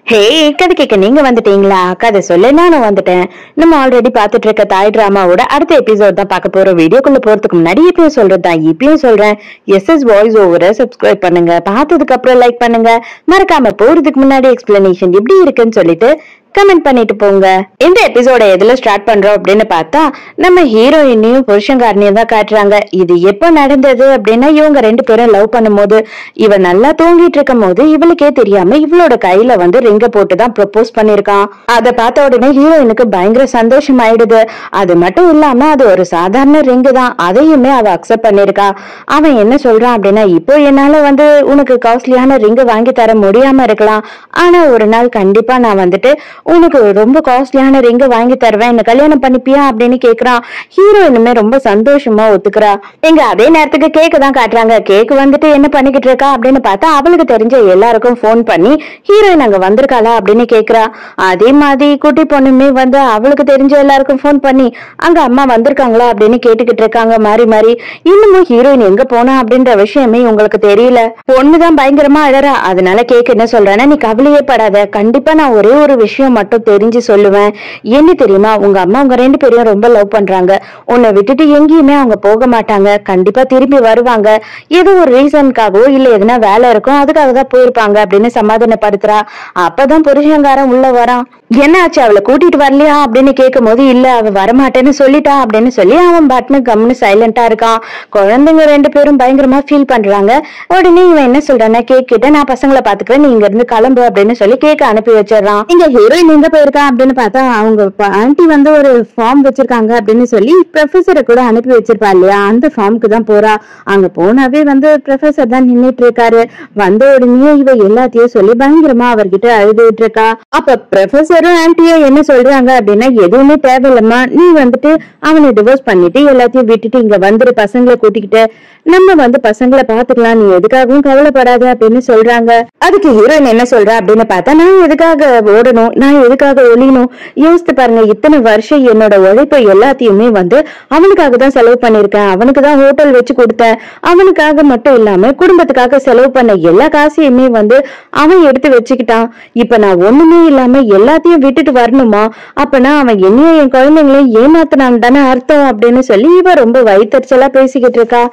ஹே, கதை கேட்க நீங்க வந்துட்டீங்களா? கதை சொல்ல நானும் வந்துட்டேன். நம்ம ஆல்ரெடி பாத்துட்டு இருக்க தாய் டிராமாவோட அடுத்த எபிசோட் தான் பார்க்க போறோம். வீடியோக்குள்ள போறதுக்கு முன்னாடி இப்பயும் சொல்றதுதான், இப்பயும் சொல்றேன், எஸ்எஸ் வாய்ஸ் ஓவரை சப்ஸ்கிரைப் பண்ணுங்க, பார்த்ததுக்கு அப்புறம் லைக் பண்ணுங்க, மறக்காம போறதுக்கு முன்னாடி எக்ஸ்பிளனேஷன் எப்படி இருக்குன்னு சொல்லிட்டு கமெண்ட் பண்ணிட்டு போங்க. இந்த எபிசோட எதுல ஸ்டார்ட் பண்றோம் அப்படின்னு பார்த்தா, நம்ம ஹீரோயினையும் புருஷன்காரனையும் தான் காட்டுறாங்க. இது எப்ப நடந்தது அப்படின்னா, இவங்க ரெண்டு பேரும் லவ் பண்ணும் போது இவ நல்லா தூங்கிட்டு இருக்கும் போது இவளுக்கே தெரியாம இவளோட கையில ரிங்க போட்டுதான் ப்ரொபோஸ் பண்ணிருக்கான். அதை பார்த்த உடனே ஹீரோயினுக்கு பயங்கர சந்தோஷம் ஆயிடுது. அது மட்டும் இல்லாம அது ஒரு சாதாரண ரிங்கு தான், அதையுமே அவ அக்செப்ட் பண்ணிருக்கா. அவன் என்ன சொல்றான் அப்படின்னா, இப்போ என்னால உனக்கு காஸ்ட்லியான ரிங்கு வாங்கி தர முடியாம இருக்கலாம், ஆனா ஒரு நாள் கண்டிப்பா நான் உனக்கு ரொம்ப காஸ்ட்லியான ரிங்க வாங்கி தருவேன், என்ன கல்யாணம் பண்ணிப்பியா அப்படின்னு கேக்குறான். ஹீரோயினுமே ரொம்ப சந்தோஷமா ஒத்துக்கிறா. எங்க அதே நேரத்துக்கு கேக்கு தான் காட்டுறாங்க. கேக்கு என்ன பண்ணிக்கிட்டு இருக்கா அப்படின்னு பார்த்தா, அவளுக்கு தெரிஞ்ச எல்லாருக்கும் போன் பண்ணி ஹீரோயின் அங்க வந்திருக்காளா அப்படின்னு கேக்குறா. அதே மாதிரி குட்டி பொண்ணுமே அவளுக்கு தெரிஞ்ச எல்லாருக்கும் போன் பண்ணி அங்க அம்மா வந்திருக்காங்களா அப்படின்னு கேட்டுக்கிட்டு இருக்காங்க மாறி மாறி. இன்னமும் ஹீரோயின் எங்க போனா அப்படின்ற விஷயமே உங்களுக்கு தெரியல. பொண்ணுதான் பயங்கரமா அழறா. அதனால கேக்கு என்ன சொல்றேன்னா, நீ கவலையே படாத, கண்டிப்பா நான் ஒரே ஒரு விஷயம் மட்டும் தெரிஞ்சு சொல்லுவேன். என்ன தெரியுமா, உங்க அம்மா உங்க ரெண்டு பேரையும் ரொம்ப லவ் பண்றாங்க, உன்னை விட்டுட்டு எங்கேயுமே அவங்க போக மாட்டாங்க, கண்டிப்பா திரும்பி வருவாங்க, ஏதோ ஒரு ரீசனுக்காகவோ இல்ல எதுனா வேலை இருக்கும் அதுக்காக தான் போயிருப்பாங்க அப்படின்னு சமாதானப்படுத்துறா. அப்பதான் புருஷங்காரன் உள்ள வரான். என்ன ஆச்சு, அவளை கூட்டிட்டு வரலையா அப்படின்னு கேட்கும் போது, இல்ல அவ வரமாட்டேன்னு சொல்லிட்டா அப்படின்னு சொல்லி அவன் பட்னு கம்னு சைலண்டா இருக்கான். குழந்தைங்க ரெண்டு பேரும் பயங்கரமா ஃபீல் பண்றாங்க. உடனே இவன் என்ன சொல்றான்னா, கேக் கிட்ட நான் பசங்களை பாத்துக்கிறேன், நீ இங்க இருந்து கிளம்பு அப்படின்னு சொல்லி கேக்க அனுப்பி வச்சிடறான். இங்க ஹீரோயின் எங்க போயிருக்கா அப்படின்னு பார்த்தா, அவங்க ஆன்டி ஒரு ஃபார்ம் வச்சிருக்காங்க அப்படின்னு சொல்லி ப்ரொஃபஸரை கூட அனுப்பி வச்சிருப்பா இல்லையா, அந்த ஃபார்முக்கு தான் போறா. அங்க போனாவே ப்ரொஃபஸர் தான் நின்னுட்டு இருக்காரு. வந்த உடனே இவ எல்லாத்தையும் சொல்லி பயங்கரமா அவர்கிட்ட அழுதுட்டு இருக்கா. அப்ப ப்ரொஃபஸரும் ஆன்டியும் என்ன சொல்றாங்க அப்படின்னா, எதுவுமே தேவையில்லம்மா, நீ அவனை டிவோர்ஸ் பண்ணிட்டு எல்லாத்தையும் விட்டுட்டு இங்க வந்துரு, பசங்களை கூட்டிக்கிட்டு நம்ம பசங்களை பாத்துக்கலாம், நீ எதுக்காகவும் கவலைப்படாத அப்படின்னு சொல்றாங்க. அதுக்கு ஹீரோயின் என்ன சொல்றா அப்படின்னு பார்த்தா, நான் எதுக்காக ஓடணும், நான் எதுக்காக ஒளியணும், யோசித்து பாருங்க, இத்தனை வருஷம் என்னோட உழைப்பை எல்லாத்தையுமே அவனுக்காக தான் செலவு பண்ணிருக்கேன், அவனுக்கு தான் ஹோட்டல் வச்சு கொடுத்தேன், அவனுக்காக மட்டும் இல்லாம குடும்பத்துக்காக செலவு பண்ண எல்லா காசையுமே அவன் எடுத்து வச்சுக்கிட்டான். இப்ப நான் ஒண்ணுமே இல்லாம எல்லாத்தையும் விட்டுட்டு வரணுமா, அப்பனா அவன் என்னையும் என் குழந்தைங்களையும் ஏமாத்தினான் தானே அர்த்தம் அப்படின்னு சொல்லி இவ ரொம்ப வயிற்றுச்சலா பேசிக்கிட்டு இருக்கா.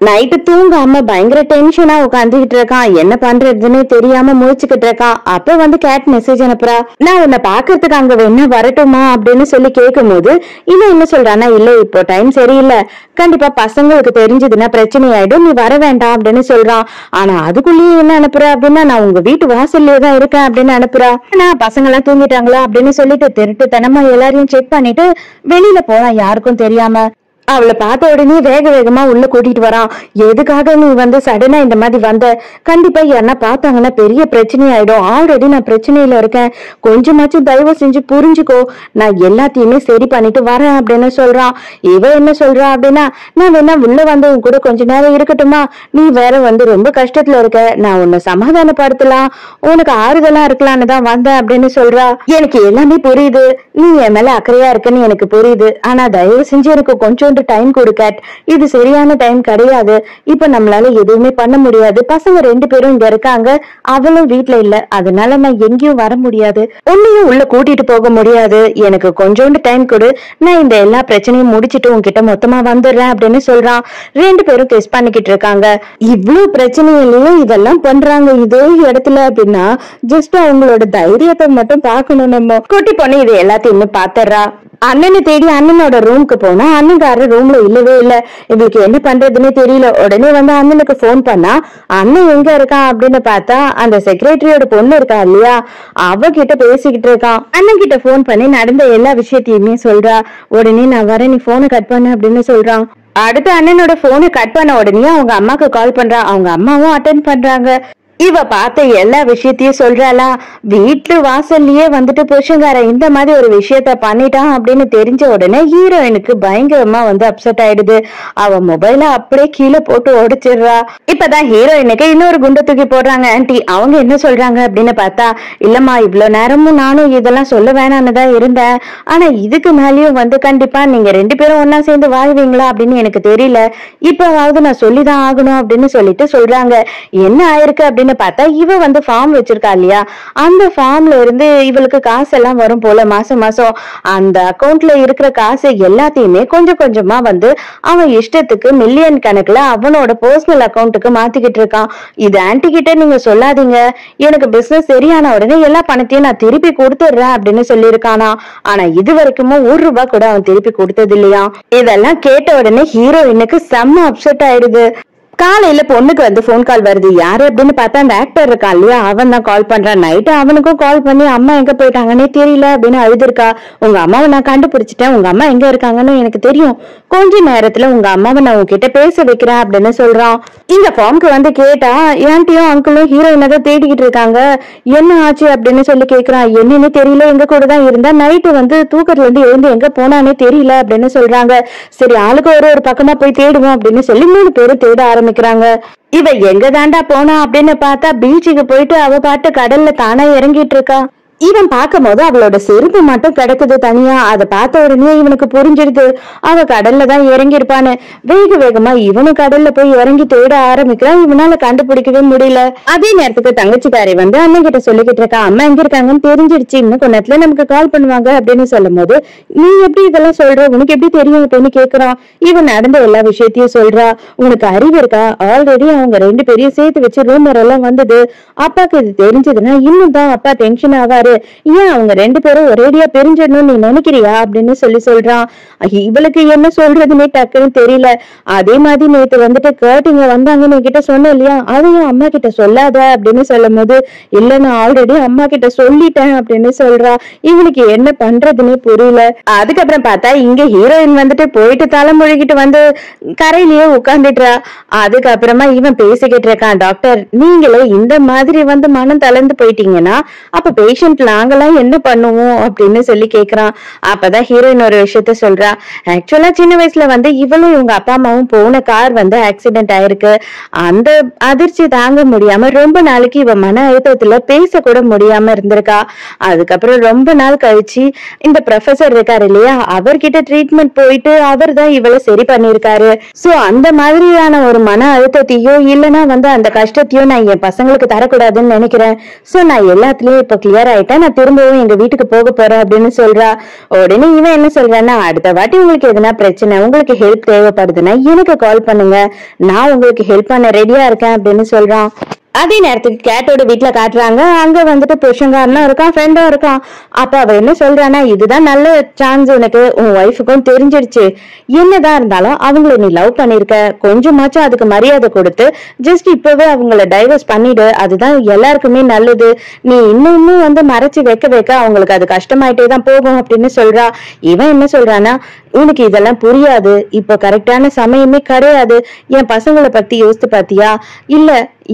நைட்டு தூங்காம பயங்கர டென்ஷனா உட்காந்துக்கிட்டு இருக்கான். என்ன பண்றதுன்னு தெரியாம முழிச்சுக்கிட்டு இருக்கான். அப்ப கேட் மெசேஜ் அனுப்புறா, நான் உன்னை பாக்குறதுக்கு அங்க வேணா வரட்டுமா அப்படின்னு சொல்லி கேட்கும் போது இவன் என்ன சொல்றானா, இல்ல இப்போ டைம் சரியில்லை, கண்டிப்பா பசங்களுக்கு தெரிஞ்சதுன்னா பிரச்சனை ஆயிடும், நீ வர வேண்டாம் அப்படின்னு சொல்றான். ஆனா அதுக்குள்ளேயே என்ன அனுப்புற அப்படின்னா, நான் உங்க வீட்டு வாசல்லே தான் இருக்கேன் அப்படின்னு அனுப்புறா. நான் பசங்க எல்லாம் தூங்கிட்டாங்களா அப்படின்னு சொல்லிட்டு திருட்டுத்தனமா எல்லாரையும் செக் பண்ணிட்டு வெளியில போனா யாருக்கும் தெரியாம. அவளை பார்த்த உடனே வேக வேகமா உள்ள கூட்டிட்டு வரான். எதுக்காக நீ சடனா இந்த மாதிரி வந்த, கண்டிப்பா யாருன்னா பார்த்தாங்கன்னா பெரிய பிரச்சனை ஆயிடும், ஆல்ரெடி நான் பிரச்சனையில இருக்கேன், கொஞ்சமாச்சும் தயவு செஞ்சு புரிஞ்சுக்கோ, நான் எல்லாத்தையுமே சரி பண்ணிட்டு வரேன் அப்படின்னு சொல்றான். இவ என்ன சொல்றா அப்படின்னா, நான் வேணா உள்ள உன் கூட கொஞ்ச நேரம் இருக்கட்டுமா, நீ வேற ரொம்ப கஷ்டத்துல இருக்க, நான் உன்னை சமாதானப்படுத்தலாம், உனக்கு ஆறுதலா இருக்கலான்னு தான் வந்தேன் அப்படின்னு சொல்றா. எனக்கு எல்லாமே புரியுது, நீ என் மேல அக்கறையா இருக்குன்னு எனக்கு புரியுது, ஆனா தயவு செஞ்சு எனக்கு கொஞ்சம் டைம் கொடுக்க, இது சரியான டைம் கிடையாது, இப்ப நம்மளால எதுவுமே பண்ண முடியாது, பசங்க ரெண்டு பேரும் இங்க இருக்காங்க, அவளும் வீட்டுல இல்ல, அதனால நான் எங்கேயும் வர முடியாது, உன்னையும் உள்ள கூட்டிட்டு போக முடியாது, எனக்கு கொஞ்சோண்டு டைம் கொடு, நான் இந்த எல்லா பிரச்சனையும் முடிச்சிட்டு உன்கிட்ட மொத்தமா வந்துடுறேன் அப்படின்னு சொல்றான். ரெண்டு பேரும் டெஸ்ட் பண்ணிக்கிட்டு இருக்காங்க. இவ்வளவு பிரச்சனையிலயும் இதெல்லாம் பண்றாங்க இதே இடத்துல அப்படின்னா, ஜஸ்ட் அவங்களோட தைரியத்தை மட்டும் பார்க்கணும். நம்ம குட்டி பொண்ணு இது எல்லாத்தையுமே பாத்துறா. அண்ணனை தேடி அண்ணனோட ரூமுக்கு போனா அண்ணன்காரர் ரூம்ல இல்லவே இல்ல. இவளுக்கு என்ன பண்றதுன்னு தெரியல. உடனே அண்ணனுக்கு போன் பண்ணா, அண்ணன் எங்க இருக்கான் அப்படின்னு பார்த்தா அந்த செக்ரட்டரியோட பொண்ணு இருக்கா இல்லையா, அவகிட்ட பேசிக்கிட்டு இருக்கான். அண்ணன் கிட்ட போன் பண்ணி நடந்த எல்லா விஷயத்தையுமே சொல்றா. உடனே நான் வரேன், நீ போனை கட் பண்ண அப்படின்னு சொல்றான். அடுத்து அண்ணனோட போனை கட் பண்ண உடனே அவங்க அம்மாக்கு கால் பண்றா. அவங்க அம்மாவும் அட்டென்ட் பண்றாங்க. இவ பார்த்த எல்லா விஷயத்தையும் சொல்றாளா. வீட்டு வாசல்லயே புருஷங்கார இந்த மாதிரி ஒரு விஷயத்த பண்ணிட்டான் அப்படின்னு தெரிஞ்ச உடனே ஹீரோயினுக்கு பயங்கரமா அப்செட் ஆயிடுது. அவ மொபைல அப்படியே கீழே போட்டு உடைச்சிடுறா. இப்பதான் ஹீரோயினுக்கு இன்னொரு குண்டை தூக்கி போடுறாங்க ஆன்டி. அவங்க என்ன சொல்றாங்க அப்படின்னு பார்த்தா, இல்லம்மா இவ்வளவு நேரமும் நானும் இதெல்லாம் சொல்ல வேணான்னு தான் இருந்தேன், ஆனா இதுக்கு மேலயும் கண்டிப்பா நீங்க ரெண்டு பேரும் ஒன்னா சேர்ந்து வாழ்வீங்களா அப்படின்னு எனக்கு தெரியல, இப்பவாவது நான் சொல்லிதான் ஆகணும் அப்படின்னு சொல்லிட்டு சொல்றாங்க. என்ன ஆயிருக்கு அப்படின்னு அப்படின்னு பார்த்தா இவ வந்து ஃபார்ம் வச்சிருக்கா இல்லையா, அந்த ஃபார்ம்ல இருந்து இவளுக்கு காசு எல்லாம் வரும் போல மாசம் மாசம். அந்த அக்கௌண்ட்ல இருக்கிற காசு எல்லாத்தையுமே கொஞ்சம் கொஞ்சமா வந்து அவன் இஷ்டத்துக்கு மில்லியன் கணக்குல அவனோட பர்சனல் அக்கௌண்ட்டுக்கு மாத்திக்கிட்டு இருக்கான். இது ஆன்டி கிட்ட நீங்க சொல்லாதீங்க, எனக்கு பிசினஸ் சரியான உடனே எல்லா பணத்தையும் நான் திருப்பி கொடுத்துடுறேன் அப்படின்னு சொல்லியிருக்கானா. ஆனா இது வரைக்கும் ₹1 கூட அவன் திருப்பி கொடுத்தது இல்லையா. இதெல்லாம் கேட்ட உடனே ஹீரோயினுக்கு செம்ம அப்செட் ஆயிடுது. காலையில பொண்ணுக்கு வந்து போன் கால் வருது. யாரு அப்படின்னு பார்த்தா அந்த ஆக்டர் இருக்கான் இல்லையா, அவன் தான் கால் பண்றான். நைட்டு அவனுக்கும் கால் பண்ணி அம்மா எங்க போயிட்டாங்கன்னே தெரியல அப்படின்னு அழுதுருக்கா. உங்க அம்மாவை நான் கண்டுபிடிச்சிட்டேன், உங்க அம்மா எங்க இருக்காங்கன்னு எனக்கு தெரியும், கொஞ்ச நேரத்துல உங்க அம்மாவை நான் உங்ககிட்ட பேச வைக்கிறேன் அப்படின்னு சொல்றான். இந்த ஃபார்முக்கு வந்து கேட்டா ஆன்ட்டியும் அங்கிளும் ஹீரோயினை தான் தேடிக்கிட்டு இருக்காங்க, என்ன ஆச்சு அப்படின்னு சொல்லி கேக்குறான். என்னன்னு தெரியல, எங்க கூட தான் இருந்தா, நைட்டு வந்து தூக்கத்துல இருந்து எழுந்து எங்க போனானே தெரியல அப்படின்னு சொல்றாங்க. சரி ஆளுக்கு ஒரு பக்கமா போய் தேடுவோம் அப்படின்னு சொல்லி 3 பேரும் தேட ஆரம்பிக்கிறாங்க. இவ எங்க தாண்டா போனா அப்படின்னு பார்த்தா பீச்சுக்கு போயிட்டு அவ பாட்டு கடல்ல தானா இறங்கிட்டு இருக்கா. இவன் பார்க்கும் போது அவளோட செருப்பு மட்டும் கிடக்குது தனியா. அதை பார்த்த உடனே இவனுக்கு புரிஞ்சிடுது அவ கடல்ல தான் இறங்கி இருப்பான்னு. வேக வேகமா இவனும் கடல்ல போய் இறங்கி தேட ஆரம்பிக்கிறான். இவனால கண்டுபிடிக்கவே முடியல. அதே நேரத்துக்கு தங்கச்சிக்காரி வந்து அண்ணன் கிட்ட சொல்லிக்கிட்டு இருக்கா, அம்மா எங்க இருக்காங்கன்னு தெரிஞ்சிடுச்சு, இன்னும் கொஞ்ச நேரத்துல நமக்கு கால் பண்ணுவாங்க அப்படின்னு சொல்லும் போது, நீ எப்படி இதெல்லாம் சொல்ற, உனக்கு எப்படி தெரியும் அப்படின்னு கேக்குறான். இவன் நடந்த எல்லா விஷயத்தையும் சொல்றா. உனக்கு அறிவு இருக்கா, ஆல்ரெடி அவங்க 2 பேரையும் சேர்த்து வச்சு ரூமர் எல்லாம் வந்தது, அப்பாக்கு இது தெரிஞ்சதுன்னா இன்னும் தான் அப்பா டென்ஷன் ஆவாரு, ஏன் அவங்க 2 பேரும் ஒரேடியா பிரிஞ்சிடணும்னு நீ நினைக்கிறியா அப்படின்னு சொல்றான். இவளுக்கு என்ன சொல்றதுன்னே டக்குன்னு தெரியல. அதே மாதிரி நேத்து வந்துட்டு கேட்டிங்க வந்தாங்கன்னு என்கிட்ட சொன்ன இல்லையா, அதையும் அம்மா கிட்ட சொல்லாத அப்படின்னு சொல்லும் போது, இல்ல நான் ஆல்ரெடி அம்மா கிட்ட சொல்லிட்டேன் அப்படின்னு சொல்றா. இவனுக்கு என்ன பண்றதுன்னே புரியல. அதுக்கப்புறம் பார்த்தா இங்க ஹீரோயின் வந்துட்டு போயிட்டு தலைமொழிகிட்டு வந்து கரையிலேயே உட்கார்ந்துட்டுறா. அதுக்கப்புறமா இவன் பேசிக்கிட்டு இருக்கான், டாக்டர் நீங்களே இந்த மாதிரி வந்து மனம் தளர்ந்து போயிட்டீங்கன்னா அப்ப பேஷண்ட் நாங்கெல்லாம் என்ன பண்ணுவோம் அப்படின்னு சொல்லி கேக்குறான். அப்பதான் ஹீரோயின் ஒரு விஷயத்த சொல்றா. ஆக்சுவலா சின்ன வயசுல வந்து இவளும் இவங்க அப்பா அம்மாவும் போன கார் வந்து ஆக்சிடென்ட் ஆயிருக்கு. அந்த அதிர்ச்சி தாங்க முடியாம ரொம்ப நாளைக்கு இவ மன அழுத்தத்துல பேச கூட முடியாம இருந்திருக்கா. அதுக்கப்புறம் ரொம்ப நாள் கழிச்சு இந்த ப்ரொஃபசர் இருக்காரு இல்லையா, அவர்கிட்ட ட்ரீட்மெண்ட் போயிட்டு அவர் தான் இவளை சரி பண்ணிருக்காரு. சோ அந்த மாதிரியான ஒரு மன அழுத்தத்தையோ இல்லைன்னா வந்து அந்த கஷ்டத்தையோ நான் என் பசங்களுக்கு தரக்கூடாதுன்னு நினைக்கிறேன். சோ நான் எல்லாத்துலயும் இப்ப கிளியர் ஆயிட்டேன், நான் திரும்பவும் எங்க வீட்டுக்கு போக போறேன் அப்படின்னு சொல்றா. உடனே இவன் என்ன சொல்றான்னா, அடுத்த வாட்டி உங்களுக்கு எதுனா பிரச்சனை, உங்களுக்கு ஹெல்ப் தேவைப்படுதுன்னா எனக்கு கால் பண்ணுங்க, நான் உங்களுக்கு ஹெல்ப் பண்ண ரெடியா இருக்கேன் அப்படின்னு சொல்றான். அதே நேரத்துக்கு கேட்டோட வீட்டுல காட்டுறாங்க. அங்க வந்துட்டு புருஷங்காரனும் இருக்கான், ஃப்ரெண்டும் இருக்கான். அப்ப அவ என்ன சொல்றானா, இதுதான் நல்ல சான்ஸ், உனக்கு உன் ஒய்ஃபுக்கும் தெரிஞ்சிடுச்சு, என்னதான் இருந்தாலும் அவங்கள நீ லவ் பண்ணிருக்க, கொஞ்சமாச்சும் அதுக்கு மரியாதை கொடுத்து ஜஸ்ட் இப்பவே அவங்கள டைவர்ஸ் பண்ணிடு, அதுதான் எல்லாருக்குமே நல்லது. நீ இன்னும் வந்து மறைச்சு வைக்க வைக்க அவங்களுக்கு அது கஷ்டமாயிட்டே தான் போகும் அப்படின்னு சொல்றா. இவன் என்ன சொல்றானா, உனக்கு இதெல்லாம் புரியாது, இப்ப கரெக்டான சமயமே கிடையாது, என் பசங்களை பத்தி யோசித்து பாத்தியா, இல்ல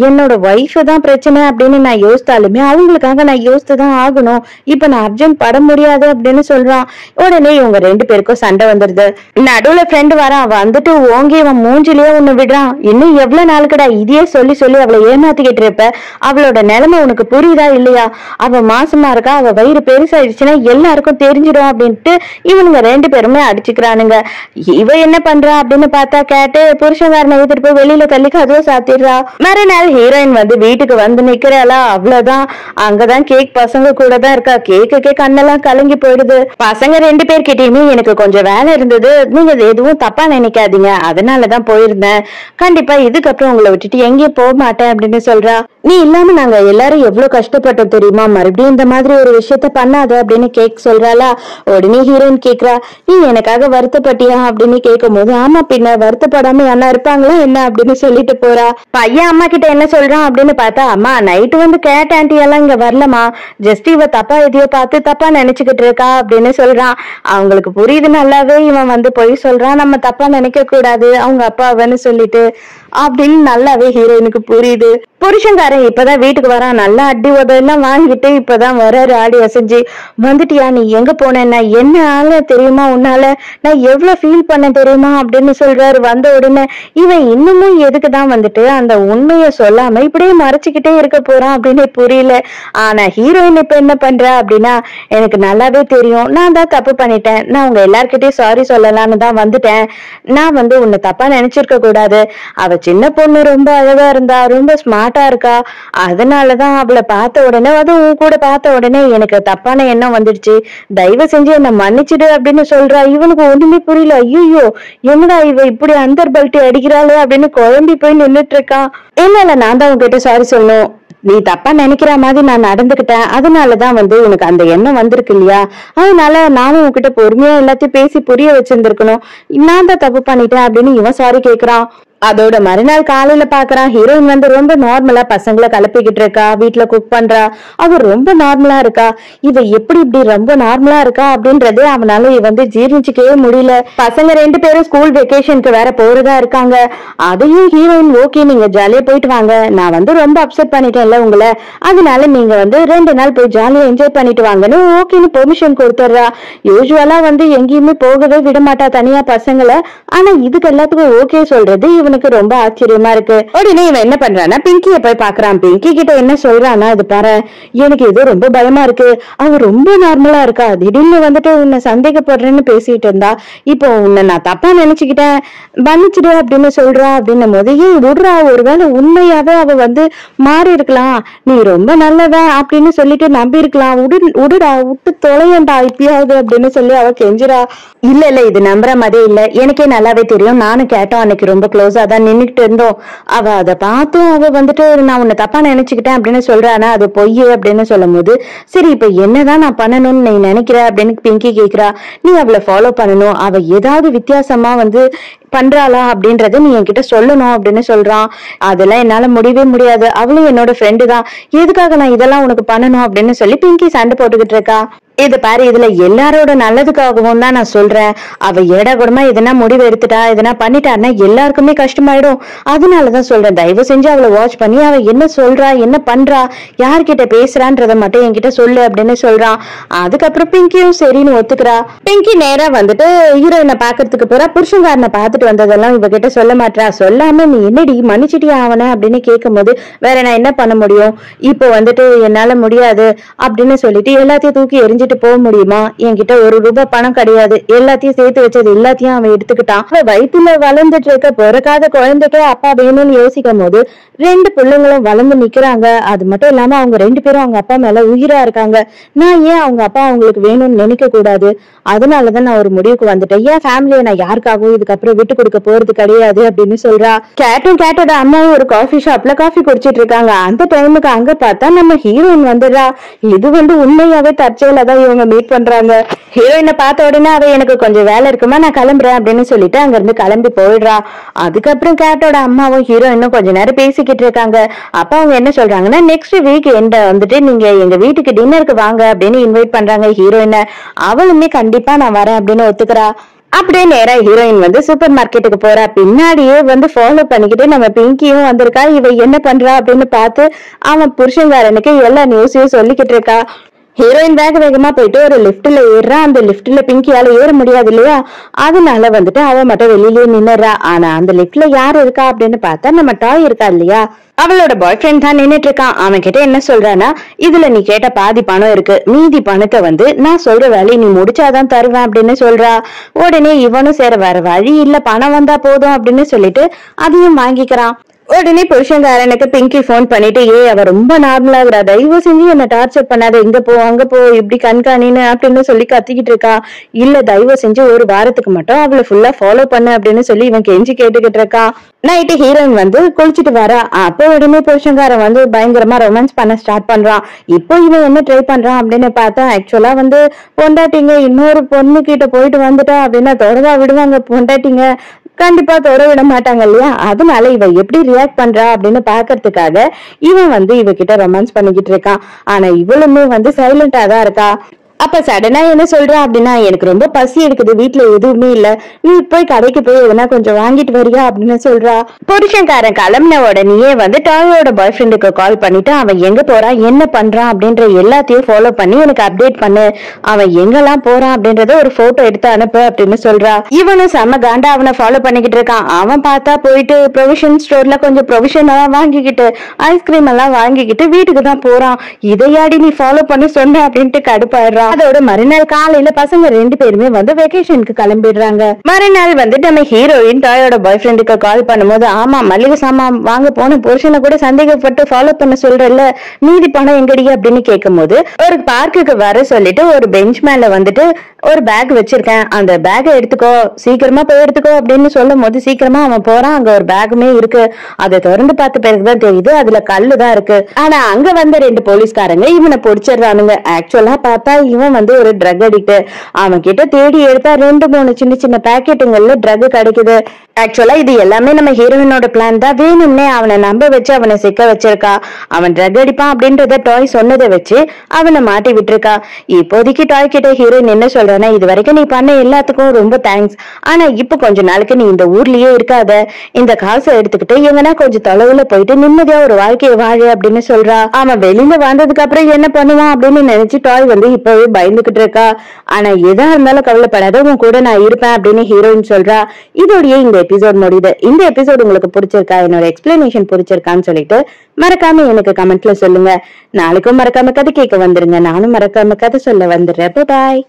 என்னோட ஒய்ஃப் தான் பிரச்சனை அப்படின்னு நான் யோசித்தாலுமே அவங்களுக்காக நான் யோசித்துதான் ஆகணும், இப்ப நான் அர்ஜென்ட் பட முடியாது அப்படின்னு சொல்றான். உடனே இவங்க 2 பேருக்கும் சண்டை வந்துருது. நடுவுல ஃப்ரெண்டு வரான், வந்துட்டு ஓங்கி அவன் மூஞ்சிலேயே ஒண்ணு விடுறான். இன்னும் எவ்வளவு நாளுக்குடா இதையே சொல்லி சொல்லி அவளை ஏமாத்திக்கிட்டு இருப்ப, அவளோட நிலைமை உனக்கு புரியுதா இல்லையா, அவ மாசமா இருக்கா, அவ வயிறு பெருசாயிடுச்சுன்னா எல்லாருக்கும் தெரிஞ்சிடும் அப்படின்ட்டு இவனுங்க 2 பேருமே அடிச்சுக்கிறானுங்க. இவ என்ன பண்றா அப்படின்னு பார்த்தா கேட்டு புருஷங்காரனை எடுத்துட்டு போய் வெளியில தள்ளி கதவை சாத்திடுறா. மறுநாள் ஹீரோயின் வந்து வீட்டுக்கு வந்து நிக்கிறாளா, அவ்வளவுதான். அங்கதான் கேக் பசங்க கூட தான் இருக்கா. கேக்கு கண்ணெல்லாம் கலங்கி போயிடுது. பசங்க 2 பேர்கிட்டயுமே எனக்கு கொஞ்சம் வேலை இருந்தது, நீங்க எதுவும் தப்பா நினைக்காதீங்க, அதனாலதான் போயிருந்தேன், கண்டிப்பா இதுக்கப்புறம் உங்களை விட்டுட்டு எங்கேயும் போக மாட்டேன் அப்படின்னு சொல்றா. நீ இல்லாம நாங்க எல்லாரும் எவ்வளவு கஷ்டப்பட்டோம் தெரியுமா, மறுபடியும் இந்த மாதிரி ஒரு விஷயத்த பண்ணாத அப்படின்னு கேக் சொல்றாளா. உடனே ஹீரோயின் கேக்குறா, நீ எனக்காக வருத்தப்பட்டியா அப்படின்னு கேட்கும் போது, ஆமா பின்ன வருத்தப்படாம என்ன இருப்பாங்களா என்ன அப்படின்னு சொல்லிட்டு போறா. பையன் அம்மா கிட்ட என்ன சொல்றான் அப்படின்னு பார்த்தா, அம்மா நைட்டு வந்து கேட் ஆன்டி எல்லாம் இங்க வரலமா, ஜஸ்ட் இவ தப்பா எதையோ பார்த்து தப்பா நினைச்சுக்கிட்டு இருக்கா அப்படின்னு சொல்றான். அவங்களுக்கு புரியுது நல்லாவே இவன் வந்து போய் சொல்றான், நம்ம தப்பா நினைக்க கூடாது அவங்க அப்பாவன்னு சொல்லிட்டு அப்படின்னு நல்லாவே ஹீரோயினுக்கு புரியுது. புருஷங்காரன் இப்பதான் வீட்டுக்கு வரான், நல்லா அடி உதெல்லாம் வாங்கிட்டு இப்பதான் வர்றாரு ஆடி அசைஞ்சு. வந்துட்டியா, நீ எங்க போனேன்னா, என்ன ஆள தெரியுமா உன்னால, நான் எவ்வளவு ஃபீல் பண்ண தெரியுமா அப்படின்னு சொல்றாரு. வந்த உடனே இவன் இன்னமும் எதுக்குதான் வந்துட்டு அந்த உண்மைய சொல்லாம இப்படியே மறைச்சுக்கிட்டே இருக்க போறான் அப்படின்னு புரியல. ஆனா ஹீரோயின் இப்ப என்ன பண்றா அப்படின்னா, எனக்கு நல்லாவே தெரியும் நான் தான் தப்பு பண்ணிட்டேன், நான் உங்க எல்லார்கிட்டயும் சாரி சொல்லலாம்னு தான் வந்துட்டேன், நான் வந்து உன்னை தப்பா நினைச்சிருக்க கூடாது, அவ சின்ன பொண்ணு ரொம்ப அழகா இருந்தா, ரொம்ப ஸ்மார்ட்டா இருக்கா, அதனாலதான் அவளை பார்த்த உடனே, அதுவும் உன் கூட பார்த்த உடனே எனக்கு தப்பான எண்ணம் வந்துடுச்சு, தயவு செஞ்சு என்ன மன்னிச்சிடு அப்படின்னு சொல்றா. இவனுக்கு ஒண்ணுமே புரியல. ஐயோ, என்னடா இவ இப்படி அந்தர் பல்ட்டி அடிக்கிறாளே அப்படின்னு குழம்பி போய் நின்னுட்டு இருக்கான். இல்ல நான் தான் உங்ககிட்ட சாரி சொல்லணும், நீ தப்பா நினைக்கிற மாதிரி நான் நடந்துகிட்டேன், அதனாலதான் உனக்கு அந்த எண்ணம் வந்திருக்கு இல்லையா, அதனால நானும் உன்கிட்ட பொறுமையா எல்லாத்தையும் பேசி புரிய வச்சிருந்திருக்கணும், நான் தான் தப்பு பண்ணிட்டேன் அப்படின்னு இவன் சாரி கேக்குறான். அதோட மறுநாள் காலையில பாக்குறான், ஹீரோயின் ரொம்ப நார்மலா பசங்களை கலப்பிக்கிட்டு இருக்கா, வீட்டுல குக் பண்றா, அவ ரொம்ப நார்மலா இருக்கா. இவ எப்படி இப்படி ரொம்ப நார்மலா இருக்கா அப்படின்றது அவனால ஜீர்ணிச்சுக்கவே முடியல. பசங்க 2 பேரும் ஸ்கூல் வெக்கேஷனுக்கு வேற போறதா இருக்காங்க. அதையும் ஹீரோயின் ஓகே நீங்க ஜாலியா போயிட்டு வாங்க, நான் ரொம்ப அப்செட் பண்ணிட்டேன்ல உங்களை, அதனால நீங்க 2 நாள் போய் ஜாலியா என்ஜாய் பண்ணிட்டு வாங்கன்னு ஓகேன்னு பெர்மிஷன் கொடுத்துட்றா. யூஸ்வலா எங்கேயுமே போகவே விட மாட்டா தனியா பசங்களை, ஆனா இதுக்கு எல்லாத்துக்கும் ஓகே சொல்றது இவனுக்கு ரொம்ப ஆச்சரியமா இருக்கு. உடனே இவன் என்ன பண்றான்னா பிங்கிய போய் பாக்குறான். பிங்கி கிட்ட என்ன சொல்றான்னா, இது பாரு எனக்கு இது ரொம்ப பயமா இருக்கு, அவ ரொம்ப நார்மலா இருக்கா, திடீர்னு உன்னை சந்தேகப்படுறேன்னு பேசிட்டு இருந்தா, இப்போ உன்னை நான் தப்பா நினைச்சுக்கிட்டேன் மன்னிச்சிடு அப்படின்னு சொல்றா. அப்படின்னும் போது ஏன் விடுறா, ஒருவேளை உண்மையாவே அவ மாறி இருக்கலாம், நீ ரொம்ப நல்லவன் அப்படின்னு சொல்லிட்டு நம்பி இருக்கலாம், விடுடா விட்டு தொலையண்டா இப்பயாவது அப்படின்னு சொல்லி அவ கெஞ்சுறா. இல்ல இது நம்புற மாதிரி இல்ல, எனக்கே நல்லாவே தெரியும், நானும் கேட்டோம் அன்னைக்கு ரொம்ப க்ளோஸா தான் நின்னுட்டு இருந்தோம், அவ அதை பார்த்தும் அவ நான் உன்னை தப்பா நினைச்சுக்கிட்டேன் அப்படின்னு சொல்றானா, அது பொய் அப்படின்னு சொல்லும் போது, சரி இப்ப என்னதான் நான் பண்ணணும்னு நீ நினைக்கிற அப்படின்னு பிங்கி கேக்குறா. நீ அவளை ஃபாலோ பண்ணணும், அவ ஏதாவது வித்தியாசமா பண்றாளா அப்படின்றத நீ என்கிட்ட சொல்லணும் அப்படின்னு சொல்றான். அதெல்லாம் என்னால முடியவே முடியாது, அவளும் என்னோட ஃப்ரெண்டு தான், எதுக்காக நான் இதெல்லாம் உனக்கு பண்ணணும் அப்படின்னு சொல்லி பிங்கி சண்டை போட்டுக்கிட்டு இருக்கா. இது பாரு, இதுல எல்லாரோட நல்லதுக்காகவும் தான் நான் சொல்றேன், அவ ஏடா கூடமா எதனா முடிவு எடுத்துட்டா எதனா பண்ணிட்டான்னா எல்லாருக்குமே கஷ்டமாயிடும், அதனாலதான் சொல்றேன், தயவு செஞ்சு அவளை வாட்ச் பண்ணி அவ என்ன சொல்றா என்ன பண்றா யார்கிட்ட பேசுறான்றத மட்டும் என்கிட்ட சொல்லு அப்படின்னு சொல்றான். அதுக்கப்புறம் பிங்கியும் சரின்னு ஒத்துக்கிறா. பிங்கி நேரா ஹீரோயினை பாக்குறதுக்கு போறா. புருஷன்காரனை பார்த்துட்டு வந்ததெல்லாம் இவகிட்ட சொல்ல மாட்டா. சொல்லாம நீ என்னடி மன்னிச்சிட்டியா அவனை அப்படின்னு கேட்கும் போது, வேற நான் என்ன பண்ண முடியும், இப்போ என்னால முடியாது அப்படின்னு சொல்லிட்டு எல்லாத்தையும் தூக்கி எரிஞ்சு போக முடியுமா, என்கிட்ட ₹1 பணம் கிடையாது, எல்லாத்தையும் சேர்த்து வச்சது எல்லாத்தையும் அவன் எடுத்துக்கிட்டான். வயிற்றுல வளர்ந்துட்டு இருக்க பிறக்காத குழந்தைக்கே அப்பா வேணும்னு யோசிக்கும் போது 2 பிள்ளைங்களும் வளர்ந்து நிக்கிறாங்க. அது மட்டும் இல்லாம அவங்க 2 பேரும் அவங்க அப்பா மேல உயிரா இருக்காங்க. நான் ஏன் அவங்க அப்பா அவங்களுக்கு வேணும்னு நினைக்க கூடாது, அதனாலதான் நான் ஒரு முடிவுக்கு வந்துட்டேன், என் ஃபேமிலியை நான் யாருக்காகவும் இதுக்கப்புறம் விட்டு கொடுக்க போறது கிடையாது அப்படின்னு சொல்றா. கேட்டோட அம்மாவும் ஒரு காஃபி ஷாப்ல காஃபி குடிச்சிட்டு இருக்காங்க. அந்த டைமுக்கு அங்க பார்த்தா நம்ம ஹீரோயின் வந்துடுறா. இது உண்மையாவே தற்செயலா இவங்க மீட் பண்றாங்க. ஹீரோயினை பார்த்த உடனே அவ எனக்கு கொஞ்சம் வேலை இருக்குமா நான் கிளம்புறேன் அப்படின்னு சொல்லிட்டு அங்க இருந்து கிளம்பி போயிடுறா. அதுக்கப்புறம் கேட்டோட அம்மாவும் ஹீரோயினும் கொஞ்ச நேரம் பேசிக்கிட்டு இருக்காங்க. அப்ப அவங்க என்ன சொல்றாங்கன்னா, நெக்ஸ்ட் வீக் எண்ட நீங்க எங்க வீட்டுக்கு டின்னருக்கு வாங்க அப்படின்னு இன்வைட் பண்றாங்க ஹீரோயினை. அவளுமே கண்டிப்பா நான் வரேன் அப்படின்னு ஒத்துக்கிறா. அப்படியே நேரா ஹீரோயின் சூப்பர் மார்க்கெட்டுக்கு போறா. பின்னாடியே ஃபாலோ பண்ணிக்கிட்டு நம்ம பிங்கியும் வந்திருக்கா. இவ என்ன பண்றா அப்படின்னு பார்த்து அவன் புருஷன்காரனுக்கு எல்லா நியூஸையும் சொல்லிக்கிட்டு இருக்கா. ஹீரோயின் வேகமா போயிட்டு ஒரு லிப்ட்ல ஏறுறா. அந்த லிப்ட்ல பிங்கியால ஏற முடியாது இல்லையா, அதனால அவ மட்டும் வெளியிலேயே நின்னுறா. ஆனா அந்த லிப்ட்ல யாரு இருக்கா அப்படின்னு பார்த்தா நம்ம டாய் இருக்கா இல்லையா, அவளோட பாய் ஃப்ரெண்ட் தான் நின்னுட்டு இருக்கான். அவன் கிட்ட என்ன சொல்றானா, இதுல நீ கேட்ட பாதி பணம் இருக்கு, மீதி பணத்தை நான் சொல்ற வேலையை நீ முடிச்சாதான் தருவேன் அப்படின்னு சொல்றா. உடனே இவனும் சேர வேற வழி இல்ல, பணம் வந்தா போதும் அப்படின்னு சொல்லிட்டு அதையும் வாங்கிக்கிறான். உடனே புருஷன்காரனுக்கு பிங்கி போன் பண்ணிட்டு, அவ ரொம்ப நார்மலாகிறா, தயவு செஞ்சு என்ன டார்ச்சர் பண்ணாத, இங்க போ அங்க போ இப்படி கண்காணின்னு அப்படின்னு சொல்லி கத்திக்கிட்டு இருக்கா. இல்ல தயவு செஞ்சு ஒரு வாரத்துக்கு மட்டும் அவளை ஃபுல்லா ஃபாலோ பண்ணு அப்படின்னு சொல்லி இவன் கெஞ்சி கேட்டுக்கிட்டு இருக்கான். நைட்டு ஹீரோயின் குளிச்சுட்டு வரா. அப்போ உடனே புருஷன்காரன் பயங்கரமா ரொமான்ஸ் பண்ண ஸ்டார்ட் பண்றான். இப்போ இவன் என்ன ட்ரை பண்றான் அப்படின்னு பார்த்தா, ஆக்சுவலா பொண்டாட்டிங்க இன்னொரு பொண்ணு கிட்ட போயிட்டு வந்துட்டா அப்படின்னா தொடவா விடுவாங்க பொண்டாட்டிங்க, கண்டிப்பா தொட விட மாட்டாங்க இல்லையா, அதனால இவ எப்படி ரியாக்ட் பண்றா அப்படின்னு பாக்குறதுக்காக இவன் இவகிட்ட ரொமான்ஸ் பண்ணிக்கிட்டு இருக்கான். ஆனா இவளுமே சைலண்டா தான் இருக்கா. அப்ப சடனா என்ன சொல்றா அப்படின்னா, எனக்கு ரொம்ப பசி எடுக்குது, வீட்டுல எதுவுமே இல்ல, நீ போய் கடைக்கு போய் எதனா கொஞ்சம் வாங்கிட்டு வரியா அப்படின்னு சொல்றா. புருஷன்காரன் கிளம்பின உடனேயே டாயோட பாய் ஃப்ரெண்டுக்கு கால் பண்ணிட்டு, அவன் எங்க போறான் என்ன பண்றான் அப்படின்ற எல்லாத்தையும் ஃபாலோ பண்ணி எனக்கு அப்டேட் பண்ணு, அவன் எங்கெல்லாம் போறான் அப்படின்றத ஒரு போட்டோ எடுத்து அனுப்பு அப்படின்னு சொல்றா. இவனும் செம்ம காண்டா அவனை ஃபாலோ பண்ணிக்கிட்டு இருக்கான். அவன் பார்த்தா போயிட்டு ப்ரொவிஷன் ஸ்டோர்ல கொஞ்சம் ப்ரொவிஷன் எல்லாம் வாங்கிக்கிட்டு ஐஸ்கிரீம் எல்லாம் வாங்கிக்கிட்டு வீட்டுக்கு தான் போறான். இதையாடி நீ ஃபாலோ பண்ணி சொன்ன அப்படின்ட்டு கடுப்பாயிடுறான். அதோட மறுநாள் காலையில பசங்க 2 பேருமே வந்து வெக்கேஷனுக்கு கிளம்பிடுறாங்க. மறுநாள் வந்து நம்ம ஹீரோயின் டாயோட பாய் ஃப்ரெண்டுக்கு கால் பண்ணும்போது, ஆமா மல்லிகை சாமான் வாங்க போன புருஷனை கூட சந்தேகப்பட்டு ஃபாலோ பண்ண சொல்றல, மீதி பணம் எங்கடி அப்படின்னு கேட்கும் போது, ஒரு பார்க்குக்கு வர சொல்லிட்டு ஒரு பெஞ்ச் மேல வந்துட்டு ஒரு பேக் வச்சிருக்கேன், அந்த பேக்கை எடுத்துக்கோ, சீக்கிரமா போய் எடுத்துக்கோ அப்படின்னு சொல்லும் போது சீக்கிரமா அவன் போறான். அங்க ஒரு பேக்குமே இருக்கு. அதை திறந்து பார்த்த பிறகுதான் தெரியுது அதுல கல்லுதான் இருக்கு. ஆனா அங்க வந்த 2 போலீஸ்காரங்க இவனை பிடிச்சிடுறானுங்க. ஆக்சுவலா பார்த்தா இவன் வந்து ஒரு ட்ரக் அடிக்ட். அவன் கிட்ட தேடி எடுத்தா 2-3 சின்ன சின்ன பாக்கெட்டுங்கள்ல ட்ரக் கிடைக்குது. ஆக்சுவலா இது எல்லாமே நம்ம ஹீரோயினோட பிளான் தான். வேணும்னே அவனை நம்ப வச்சு அவனை சிக்க வச்சிருக்கா. அவன் ட்ரக் அடிப்பான் அப்படின்றத டாய் சொன்னதை வச்சு அவனை மாட்டி விட்டுருக்கா. இப்போதைக்கு டாய் கிட்ட ஹீரோயின் என்ன சொல்றானா, இது வரைக்கும் நீ பண்ண எல்லாத்துக்கும் ரொம்ப தேங்க்ஸ். ஆனா இப்ப கொஞ்ச நாளைக்கு நீ இந்த ஊர்லயே இருக்காத, இந்த காசை எடுத்துக்கிட்டு எங்கன்னா கொஞ்சம் தொலைவுல போயிட்டு நிம்மதியா ஒரு வாழ்க்கையை வாழு அப்படின்னு சொல்றா. அவன் வெளியில வந்ததுக்கு அப்புறம் என்ன பண்ணுவான் அப்படின்னு நினைச்சு டாய் வந்து இப்பவே பயந்துகிட்டு இருக்கா. ஆனா எதா இருந்தாலும் கவலைப்படாத, உன் கூட நான் இருப்பேன் அப்படின்னு ஹீரோயின் சொல்றா. இதோடய இந்த எபிசோட் முடியுது. இந்த எபிசோட் உங்களுக்கு பிடிச்சிருக்கா, என்னோட எக்ஸ்பிளனேஷன் பிடிச்சிருக்கான்னு சொல்லிட்டு மறக்காம எனக்கு கமெண்ட்ல சொல்லுங்க. நாளைக்கும் மறக்காம கதை கேட்க வந்துருங்க. நானும் மறக்காம கதை சொல்ல வந்துடுறேன். பாய்.